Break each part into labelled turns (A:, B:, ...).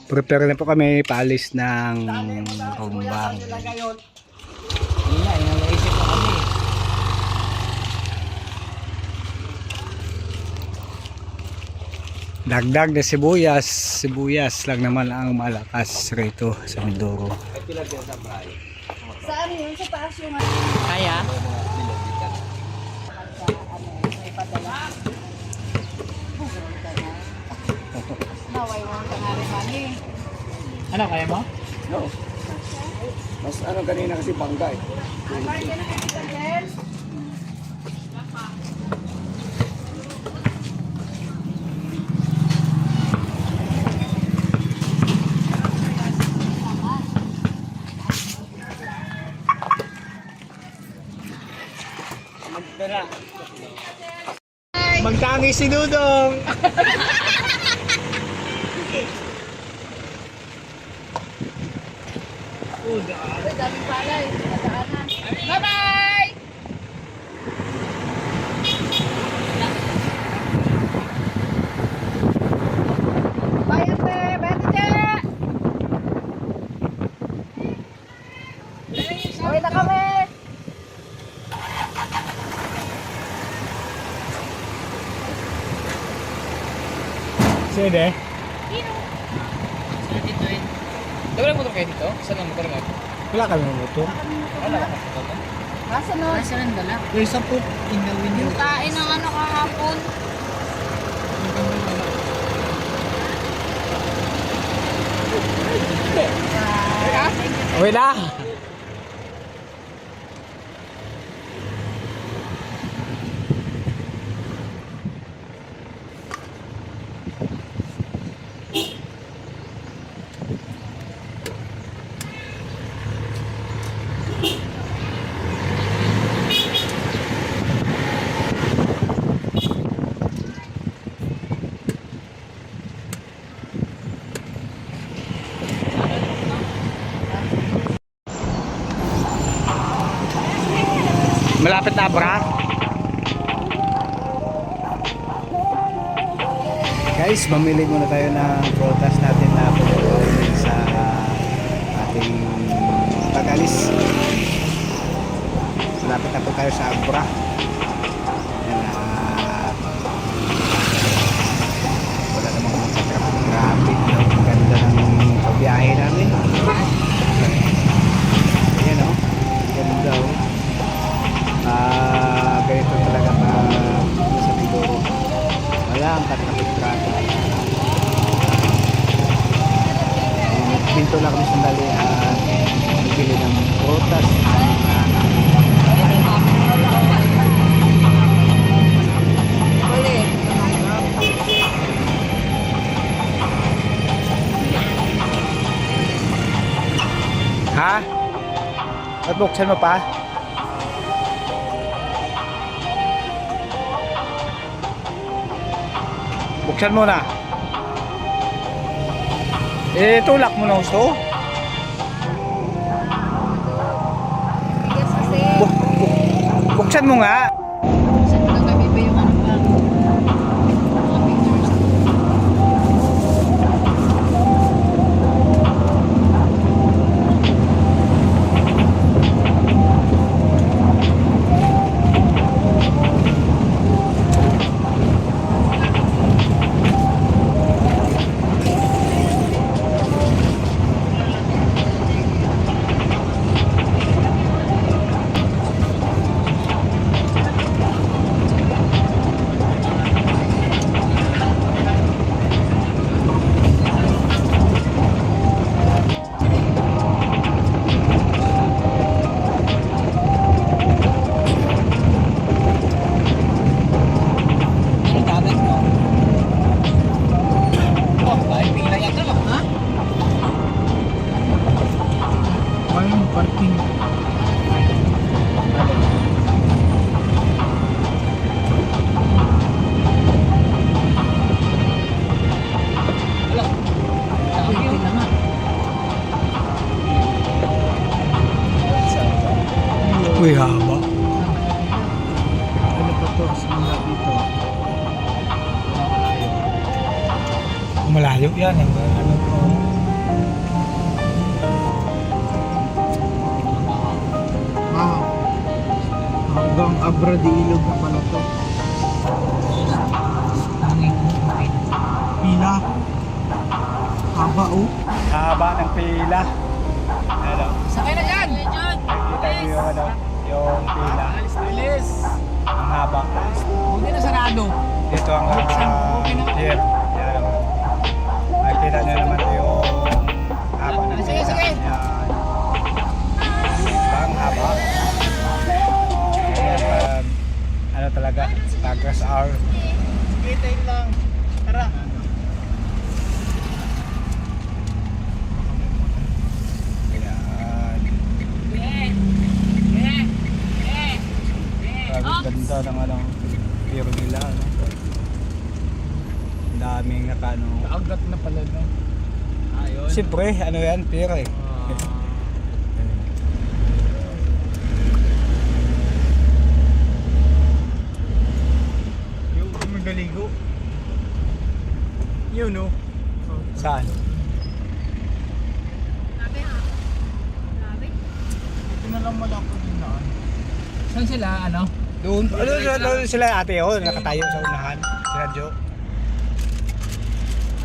A: Prepare na po kami paalis ng Rumbang.
B: Yun nga, yung naisip ko kami.
A: Dagdag na sibuyas. Sibuyas lang naman ang malakas rito sa Mindoro.
C: Saan yun? Sa taas yung
B: Kaya?
C: naway mo ang kanari-mani.
B: Ano, kaya mo?
A: No. Mas ano kanina kasi bangga eh.
C: Ay, bakit yan ang kaibigan, Jen?
A: Magtangi si Dudong.
C: Ay, daming palay. Nadaanan. Bye-bye! Bye, ate! Bye, ate! Uwi na kami!
A: Sige.
B: Dito eh. Wala motor kayo dito? Saan ang motor mo?
A: Wala kami motor.
B: Wala ka motor mo?
C: Nasa no?
B: Nasa lang dala. There's a poop in the window.
C: Yung kain ng ano kahapon.
A: Okay na. Malapit na bra. Guys, mamili muna tayo ng prutas natin na pagkakawin sa ating pag-alis. Malapit na po tayo sa Abra. Wala namang sa traffic. Ang ganda ng pagbiyahe namin. Ayan o. Ganda o. Ganito talaga sa Mindoro. Wala ang traffic. Pinto lang kami sandali bibili ng prutas. Ha? At buksan mo pa? Buksan mo na. Tulak mo na gusto.
C: Bigas kasi.
A: Buksan mo nga.
C: Saan ko lang kami ba yung ano ba? Mga pictures.
A: Parking. Uy, haba. Ano pa to? Simula dito. Malayo yan. Ano to?
B: Abra de Ilog na pala to. Pila. Haba oh.
A: Haba ng pila. Ano?
C: Sakay na dyan!
A: Nakikita niyo yung ano? Yung pila.
B: Alis.
A: Ang haba.
B: Hindi na sarado.
A: Dito ang here. Yan. Nakikita niyo naman yung haba ng
C: Sige,
A: pila.
C: sige.
A: Yan. Ang haba. Yan, ano talaga? Tagas hour.
B: Kitain lang. Tara.
A: Yan. Grabe ganda ng ano, piro nila. Ano? Ang daming nakano.
B: Kaagap na pala no. Ayun.
A: Siyempre, ano yan? Piro eh.
B: Yung magaligo. Yun no.
A: Saan?
C: Grabe ha. Grabe.
B: Ito na lang malaki din na. Saan sila ano?
A: Doon. Doon sila ate oh, nakatayo sa unahan. Sila Jo.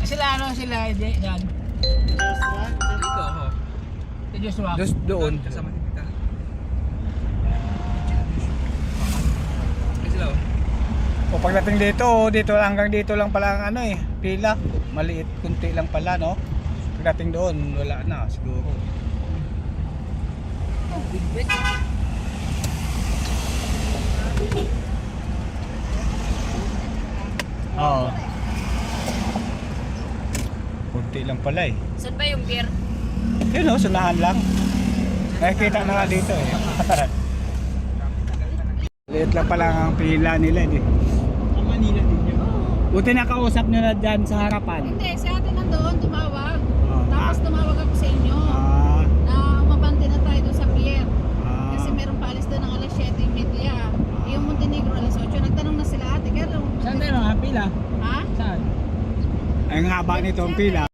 B: Sila ano sila dyan? Dito ako. Sa Joshua.
A: Doon.
B: Kasama si Tita. Sila oh.
A: O pagdating dito hanggang dito lang pala ang ano eh, pila. Maliit, kunti lang pala no. Pagdating doon, wala na siguro. Oo. Kunti lang pala eh.
C: Saan ba yung beer?
A: Yun o, sunahan lang. Nakikita na nga dito eh. Liit lang pala ang pila nila eh.
B: Ang Manila din yun.
A: Buti nakausap nyo na dyan sa harapan.
C: Hindi, si ate nandoon, tumawag.
A: Oh.
C: Tapos tumawag ako sa inyo.
A: Ah,
C: Na umabante na tayo doon sa pier.
A: ah.
C: Kasi meron pa alis doon ng alas 7:30. Yung Montenegro alas 8. Nagtanong na sila ate. Kaya
B: Saan tayo mga pila?
C: ha?
B: Saan?
A: Ang haba nito ang pila.